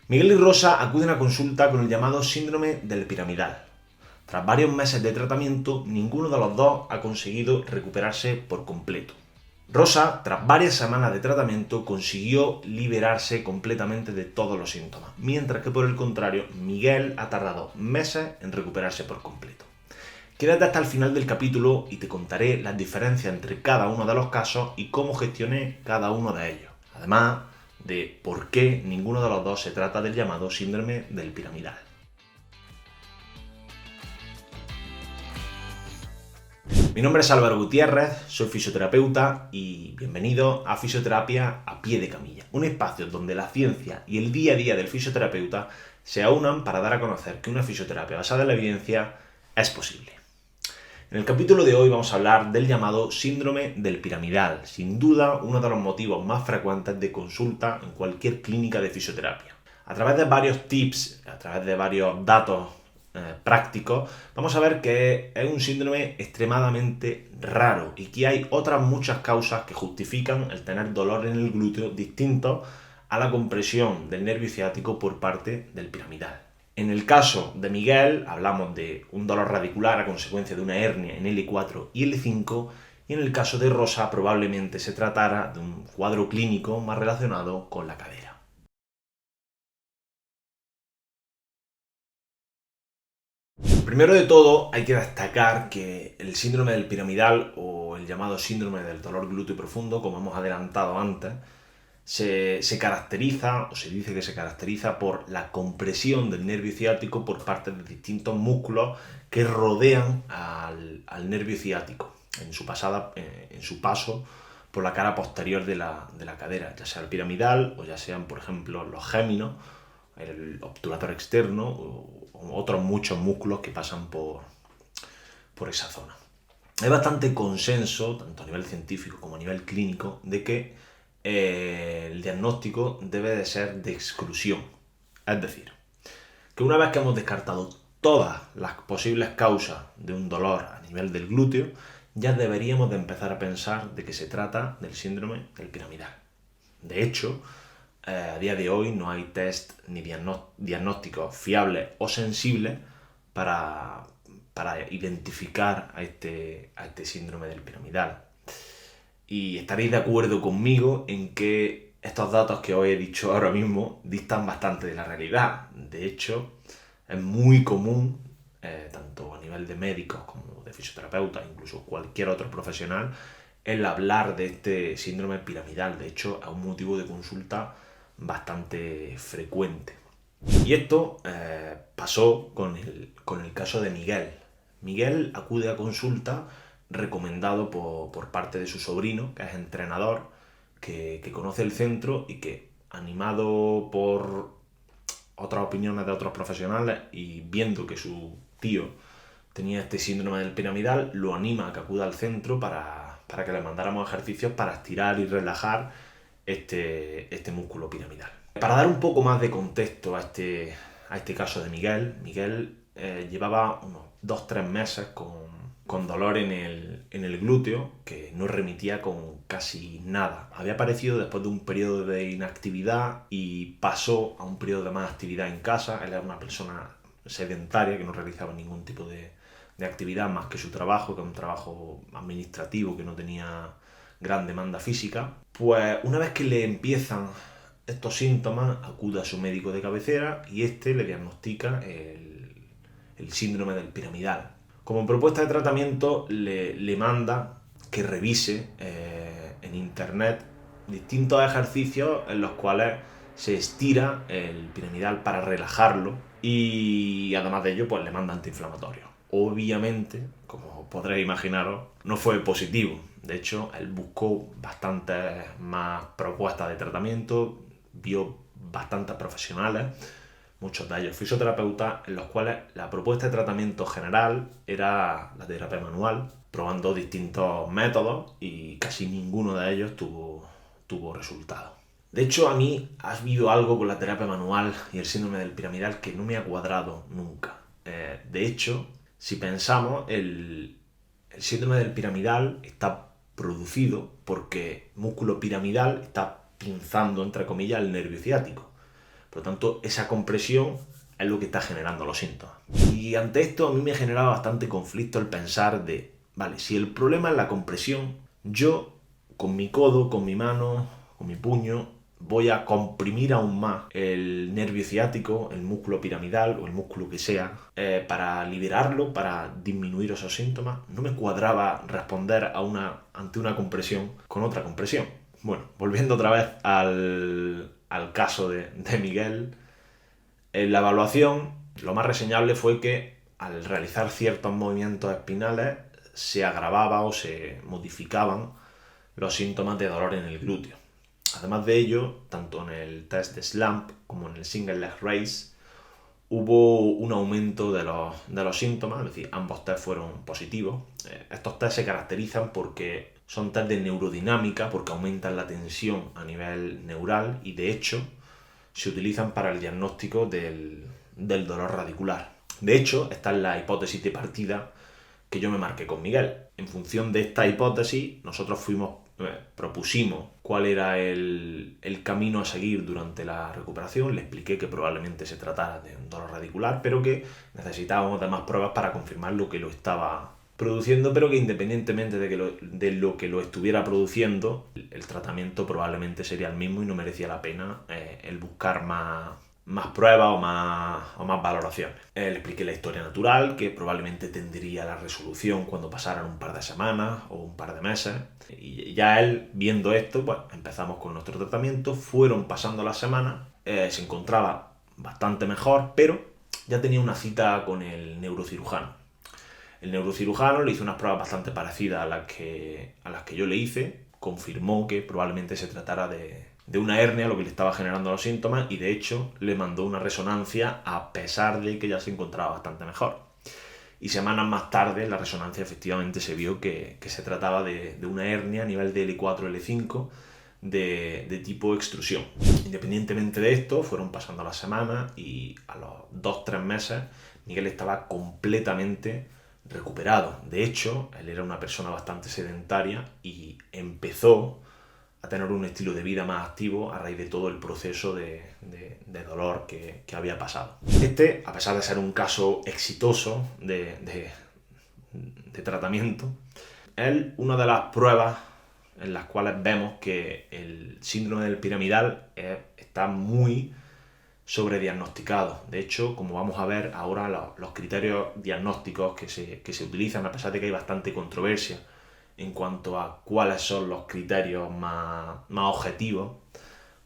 Miguel y Rosa acuden a consulta con el llamado síndrome del piramidal. Tras varios meses de tratamiento, ninguno de los dos ha conseguido recuperarse por completo. Rosa, tras varias semanas de tratamiento, consiguió liberarse completamente de todos los síntomas, mientras que por el contrario, Miguel ha tardado meses en recuperarse por completo. Quédate hasta el final del capítulo y te contaré las diferencias entre cada uno de los casos y cómo gestioné cada uno de ellos. Además de por qué ninguno de los dos se trata del llamado síndrome del piramidal. Mi nombre es Álvaro Gutiérrez, soy fisioterapeuta y bienvenido a Fisioterapia a Pie de Camilla, un espacio donde la ciencia y el día a día del fisioterapeuta se aunan para dar a conocer que una fisioterapia basada en la evidencia es posible. En el capítulo de hoy vamos a hablar del llamado síndrome del piramidal, sin duda uno de los motivos más frecuentes de consulta en cualquier clínica de fisioterapia. A través de varios tips, a través de varios datos prácticos, vamos a ver que es un síndrome extremadamente raro y que hay otras muchas causas que justifican el tener dolor en el glúteo distintos a la compresión del nervio ciático por parte del piramidal. En el caso de Miguel hablamos de un dolor radicular a consecuencia de una hernia en L4 y L5, y en el caso de Rosa probablemente se tratara de un cuadro clínico más relacionado con la cadera. Primero de todo hay que destacar que el síndrome del piramidal o el llamado síndrome del dolor glúteo profundo, como hemos adelantado antes, se caracteriza, o se dice que se caracteriza por la compresión del nervio ciático por parte de distintos músculos que rodean al nervio ciático en su paso por la cara posterior de la cadera, ya sea el piramidal o ya sean, por ejemplo, los géminos, el obturador externo o otros muchos músculos que pasan por esa zona. Hay bastante consenso, tanto a nivel científico como a nivel clínico, de que el diagnóstico debe de ser de exclusión. Es decir, que una vez que hemos descartado todas las posibles causas de un dolor a nivel del glúteo, ya deberíamos de empezar a pensar de que se trata del síndrome del piramidal. De hecho, a día de hoy no hay test ni diagnósticos fiables o sensibles para identificar a este síndrome del piramidal. Y estaréis de acuerdo conmigo en que estos datos que os he dicho ahora mismo distan bastante de la realidad. De hecho, es muy común, tanto a nivel de médicos como de fisioterapeutas, incluso cualquier otro profesional, el hablar de este síndrome piramidal. De hecho, es un motivo de consulta bastante frecuente. Y esto pasó con el caso de Miguel. Miguel acude a consulta recomendado por parte de su sobrino, que es entrenador, que conoce el centro y que, animado por otras opiniones de otros profesionales y viendo que su tío tenía este síndrome del piramidal, lo anima a que acuda al centro para que le mandáramos ejercicios para estirar y relajar este músculo piramidal. Para dar un poco más de contexto a este caso de Miguel, llevaba unos 2-3 meses con dolor en el glúteo que no remitía con casi nada. Había aparecido después de un periodo de inactividad y pasó a un periodo de más actividad en casa. Él era una persona sedentaria que no realizaba ningún tipo de actividad más que su trabajo, que era un trabajo administrativo que no tenía gran demanda física. Pues una vez que le empiezan estos síntomas, acude a su médico de cabecera y este le diagnostica el síndrome del piramidal. Como propuesta de tratamiento le manda que revise en internet distintos ejercicios en los cuales se estira el piramidal para relajarlo y además de ello pues le manda antiinflamatorios. Obviamente, como podréis imaginaros, no fue positivo. De hecho, él buscó bastantes más propuestas de tratamiento, vio bastantes profesionales, muchos de ellos fisioterapeutas, en los cuales la propuesta de tratamiento general era la terapia manual, probando distintos métodos y casi ninguno de ellos tuvo resultado. De hecho, a mí ha habido algo con la terapia manual y el síndrome del piramidal que no me ha cuadrado nunca. De hecho, si pensamos, el síndrome del piramidal está producido porque músculo piramidal está pinzando, entre comillas, el nervio ciático. Por lo tanto, esa compresión es lo que está generando los síntomas. Y ante esto a mí me generaba bastante conflicto el pensar de, vale, si el problema es la compresión, yo con mi codo, con mi mano, con mi puño, voy a comprimir aún más el nervio ciático, el músculo piramidal o el músculo que sea, para liberarlo, para disminuir esos síntomas. No me cuadraba responder ante una compresión con otra compresión. Bueno, volviendo otra vez al caso de Miguel, en la evaluación lo más reseñable fue que al realizar ciertos movimientos espinales se agravaba o se modificaban los síntomas de dolor en el glúteo. Además de ello, tanto en el test de SLAMP como en el Single Leg Raise hubo un aumento de los síntomas, es decir, ambos test fueron positivos. Estos test se caracterizan porque son test de neurodinámica, porque aumentan la tensión a nivel neural y de hecho se utilizan para el diagnóstico del dolor radicular. De hecho, esta es la hipótesis de partida que yo me marqué con Miguel. En función de esta hipótesis, nosotros propusimos cuál era el camino a seguir durante la recuperación. Le expliqué que probablemente se tratara de un dolor radicular, pero que necesitábamos de más pruebas para confirmar lo que lo estaba produciendo, pero que independientemente de lo que lo estuviera produciendo, el tratamiento probablemente sería el mismo y no merecía la pena el buscar más pruebas o más valoraciones. Le expliqué la historia natural, que probablemente tendría la resolución cuando pasaran un par de semanas o un par de meses. Y ya él, viendo esto, pues empezamos con nuestro tratamiento, fueron pasando las semanas, se encontraba bastante mejor, pero ya tenía una cita con el neurocirujano. El neurocirujano le hizo unas pruebas bastante parecidas a las que yo le hice, confirmó que probablemente se tratara de una hernia lo que le estaba generando los síntomas y de hecho le mandó una resonancia a pesar de que ya se encontraba bastante mejor. Y semanas más tarde la resonancia efectivamente se vio que se trataba de una hernia a nivel de L4, L5 de tipo extrusión. Independientemente de esto, fueron pasando las semanas y a los 2-3 meses Miguel estaba completamente recuperado. De hecho, él era una persona bastante sedentaria y empezó a tener un estilo de vida más activo a raíz de todo el proceso de dolor que había pasado. A pesar de ser un caso exitoso de tratamiento, es una de las pruebas en las cuales vemos que el síndrome del piramidal está muy sobrediagnosticado. De hecho, como vamos a ver ahora, los criterios diagnósticos que se utilizan, a pesar de que hay bastante controversia en cuanto a cuáles son los criterios más objetivos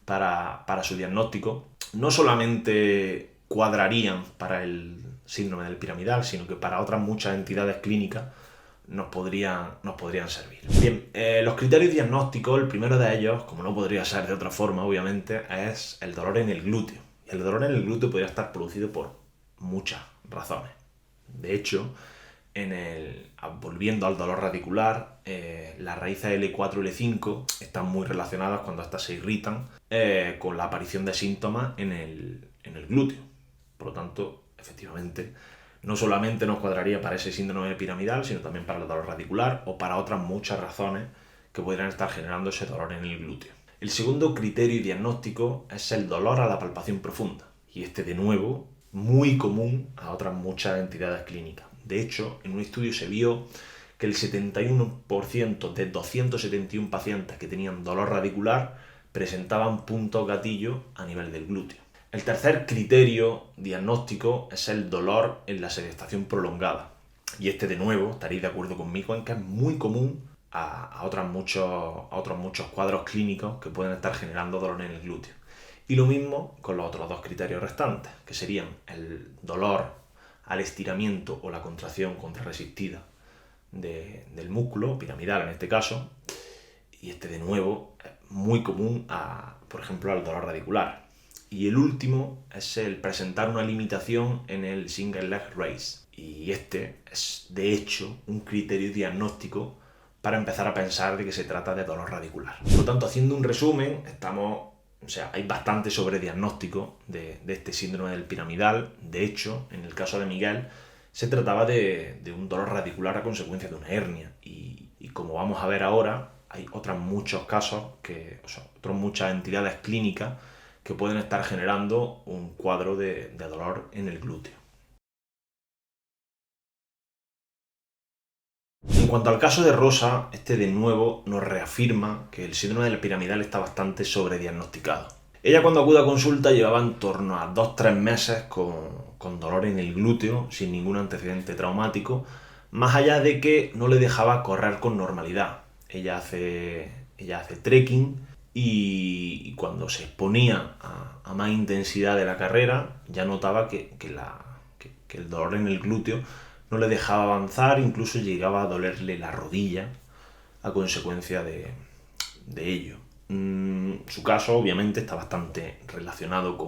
para su diagnóstico, no solamente cuadrarían para el síndrome del piramidal, sino que para otras muchas entidades clínicas nos podrían servir. Bien, los criterios diagnósticos, el primero de ellos, como no podría ser de otra forma, obviamente, es el dolor en el glúteo. El dolor en el glúteo podría estar producido por muchas razones. De hecho, volviendo al dolor radicular, las raíces L4 y L5 están muy relacionadas cuando éstas se irritan con la aparición de síntomas en el glúteo. Por lo tanto, efectivamente, no solamente nos cuadraría para ese síndrome piramidal, sino también para el dolor radicular o para otras muchas razones que podrían estar generando ese dolor en el glúteo. El segundo criterio diagnóstico es el dolor a la palpación profunda. Y de nuevo, muy común a otras muchas entidades clínicas. De hecho, en un estudio se vio que el 71% de 271 pacientes que tenían dolor radicular presentaban puntos gatillo a nivel del glúteo. El tercer criterio diagnóstico es el dolor en la sedestación prolongada. Y de nuevo, estaréis de acuerdo conmigo en que es muy común a otros muchos cuadros clínicos que pueden estar generando dolor en el glúteo. Y lo mismo con los otros dos criterios restantes, que serían el dolor al estiramiento o la contracción contrarresistida del músculo, piramidal en este caso, y de nuevo es muy común por ejemplo, al dolor radicular. Y el último es el presentar una limitación en el Single Leg Raise. Y es, de hecho, un criterio diagnóstico para empezar a pensar de que se trata de dolor radicular. Por lo tanto, haciendo un resumen, hay bastante sobrediagnóstico de este síndrome del piramidal. De hecho, en el caso de Miguel, se trataba de un dolor radicular a consecuencia de una hernia. Y como vamos a ver ahora, hay otros muchos casos, otras muchas entidades clínicas que pueden estar generando un cuadro de dolor en el glúteo. En cuanto al caso de Rosa, este de nuevo nos reafirma que el síndrome del piramidal está bastante sobrediagnosticado. Ella, cuando acude a consulta, llevaba en torno a 2-3 meses con dolor en el glúteo, sin ningún antecedente traumático, más allá de que no le dejaba correr con normalidad. Ella hace trekking y cuando se exponía a más intensidad de la carrera, ya notaba que el dolor en el glúteo no le dejaba avanzar, incluso llegaba a dolerle la rodilla a consecuencia de ello. Su caso obviamente está bastante relacionado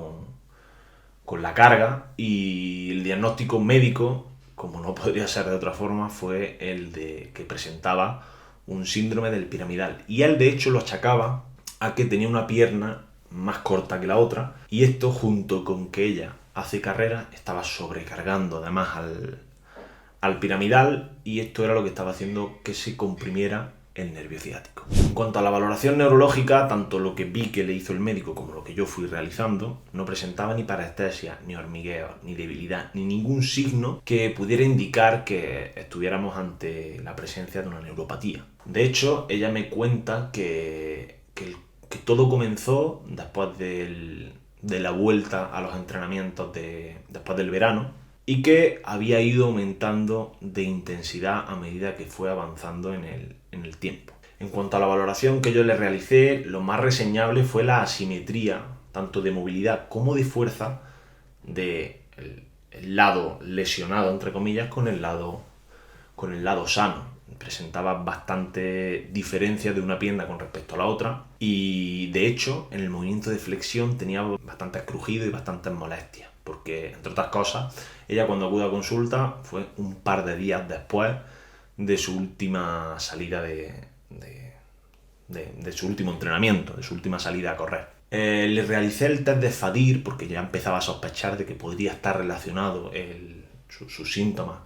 con la carga, y el diagnóstico médico, como no podría ser de otra forma, fue el de que presentaba un síndrome del piramidal, y él de hecho lo achacaba a que tenía una pierna más corta que la otra, y esto, junto con que ella hace carrera, estaba sobrecargando además al piramidal, y esto era lo que estaba haciendo que se comprimiera el nervio ciático. En cuanto a la valoración neurológica, tanto lo que vi que le hizo el médico como lo que yo fui realizando, no presentaba ni parestesia, ni hormigueo, ni debilidad, ni ningún signo que pudiera indicar que estuviéramos ante la presencia de una neuropatía. De hecho, ella me cuenta que todo comenzó después de la vuelta a los entrenamientos después del verano, y que había ido aumentando de intensidad a medida que fue avanzando en el tiempo. En cuanto a la valoración que yo le realicé, lo más reseñable fue la asimetría, tanto de movilidad como de fuerza, del lado lesionado, entre comillas, con el lado sano. Presentaba bastante diferencia de una pierna con respecto a la otra, y de hecho en el movimiento de flexión tenía bastantes crujidos y bastantes molestias, porque, entre otras cosas, ella, cuando acudió a consulta, fue un par de días después de su última salida de su último entrenamiento, de su última salida a correr. Le realicé el test de Fadir porque ya empezaba a sospechar de que podría estar relacionado sus síntomas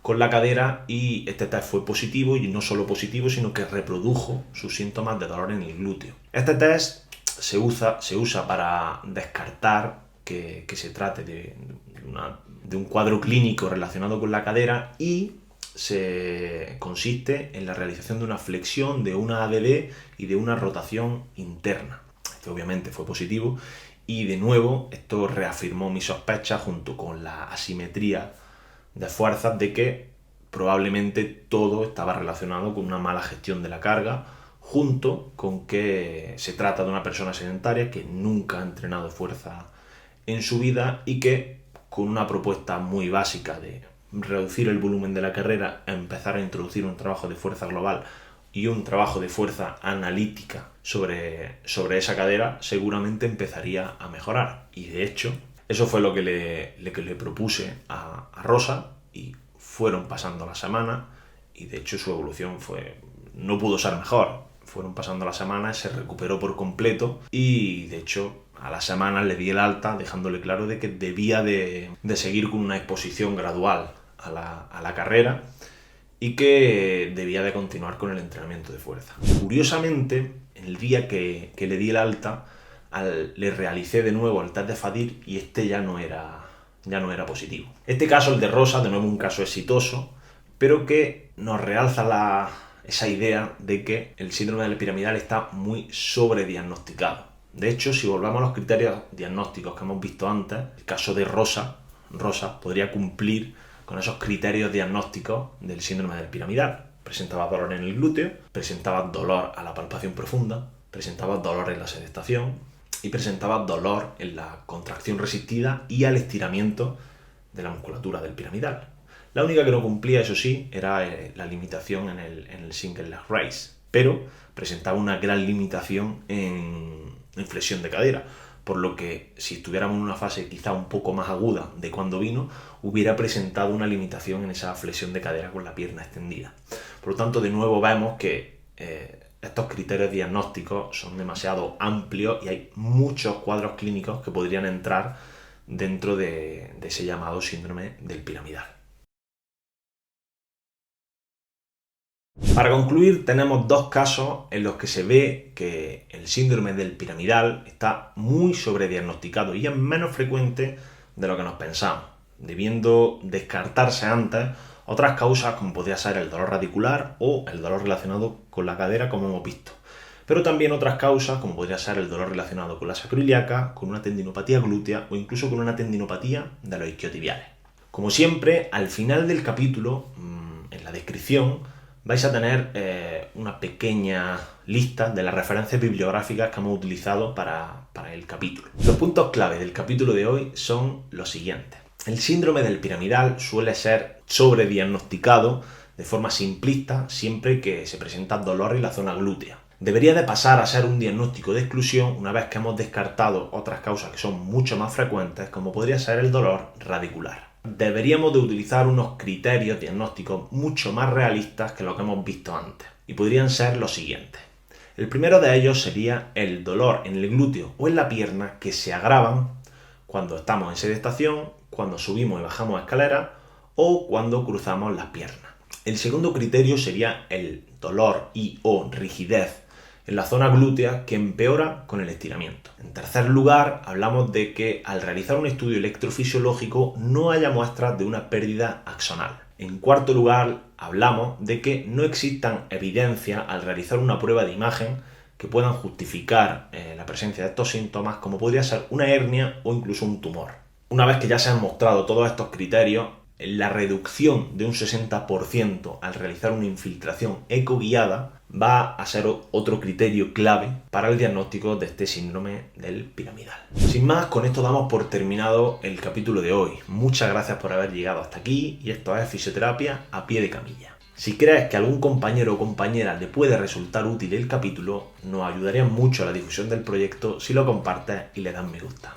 con la cadera, y este test fue positivo, y no solo positivo, sino que reprodujo sus síntomas de dolor en el glúteo. Este test se usa para descartar que se trate de un cuadro clínico relacionado con la cadera, y consiste en la realización de una flexión, de una ADD y de una rotación interna. Este obviamente fue positivo, y de nuevo esto reafirmó mi sospecha, junto con la asimetría de fuerzas, de que probablemente todo estaba relacionado con una mala gestión de la carga, junto con que se trata de una persona sedentaria que nunca ha entrenado fuerza en su vida, y que, con una propuesta muy básica de reducir el volumen de la carrera, empezar a introducir un trabajo de fuerza global y un trabajo de fuerza analítica sobre esa cadera, seguramente empezaría a mejorar. Y de hecho, eso fue lo que le propuse a Rosa, y fueron pasando las semanas, y de hecho su evolución no pudo ser mejor. Fueron pasando las semanas, se recuperó por completo, y de hecho a las semanas le di el alta, dejándole claro de que debía de seguir con una exposición gradual a la carrera, y que debía de continuar con el entrenamiento de fuerza. Curiosamente, el día que le di el alta, le realicé de nuevo el test de Fadir, y este ya no era positivo. Este caso, el de Rosa, de nuevo un caso exitoso, pero que nos realza esa idea de que el síndrome del piramidal está muy sobrediagnosticado. De hecho, si volvamos a los criterios diagnósticos que hemos visto antes, el caso de Rosa podría cumplir con esos criterios diagnósticos del síndrome del piramidal. Presentaba dolor en el glúteo, presentaba dolor a la palpación profunda, presentaba dolor en la sedestación, y presentaba dolor en la contracción resistida y al estiramiento de la musculatura del piramidal. La única que no cumplía, eso sí, era la limitación en el single leg raise, pero presentaba una gran limitación en flexión de cadera, por lo que, si estuviéramos en una fase quizá un poco más aguda de cuando vino, hubiera presentado una limitación en esa flexión de cadera con la pierna extendida. Por lo tanto, de nuevo vemos que estos criterios diagnósticos son demasiado amplios, y hay muchos cuadros clínicos que podrían entrar dentro de ese llamado síndrome del piramidal. Para concluir, tenemos dos casos en los que se ve que el síndrome del piramidal está muy sobrediagnosticado y es menos frecuente de lo que nos pensamos, debiendo descartarse antes otras causas como podría ser el dolor radicular o el dolor relacionado con la cadera, como hemos visto. Pero también otras causas como podría ser el dolor relacionado con la sacroiliaca, con una tendinopatía glútea o incluso con una tendinopatía de los isquiotibiales. Como siempre, al final del capítulo, en la descripción, vais a tener una pequeña lista de las referencias bibliográficas que hemos utilizado para el capítulo. Los puntos clave del capítulo de hoy son los siguientes. El síndrome del piramidal suele ser sobrediagnosticado de forma simplista siempre que se presenta dolor en la zona glútea. Debería de pasar a ser un diagnóstico de exclusión una vez que hemos descartado otras causas que son mucho más frecuentes, como podría ser el dolor radicular. Deberíamos de utilizar unos criterios diagnósticos mucho más realistas que lo que hemos visto antes, y podrían ser los siguientes. El primero de ellos sería el dolor en el glúteo o en la pierna que se agravan cuando estamos en sedestación, cuando subimos y bajamos escaleras o cuando cruzamos las piernas. El segundo criterio sería el dolor y o rigidez en la zona glútea que empeora con el estiramiento. En tercer lugar, hablamos de que al realizar un estudio electrofisiológico no haya muestras de una pérdida axonal. En cuarto lugar, hablamos de que no existan evidencias al realizar una prueba de imagen que puedan justificar la presencia de estos síntomas, como podría ser una hernia o incluso un tumor. Una vez que ya se han mostrado todos estos criterios, la reducción de un 60% al realizar una infiltración ecoguiada va a ser otro criterio clave para el diagnóstico de este síndrome del piramidal. Sin más, con esto damos por terminado el capítulo de hoy. Muchas gracias por haber llegado hasta aquí y esto es Fisioterapia a pie de camilla. Si crees que a algún compañero o compañera le puede resultar útil el capítulo, nos ayudaría mucho a la difusión del proyecto si lo compartes y le das me gusta.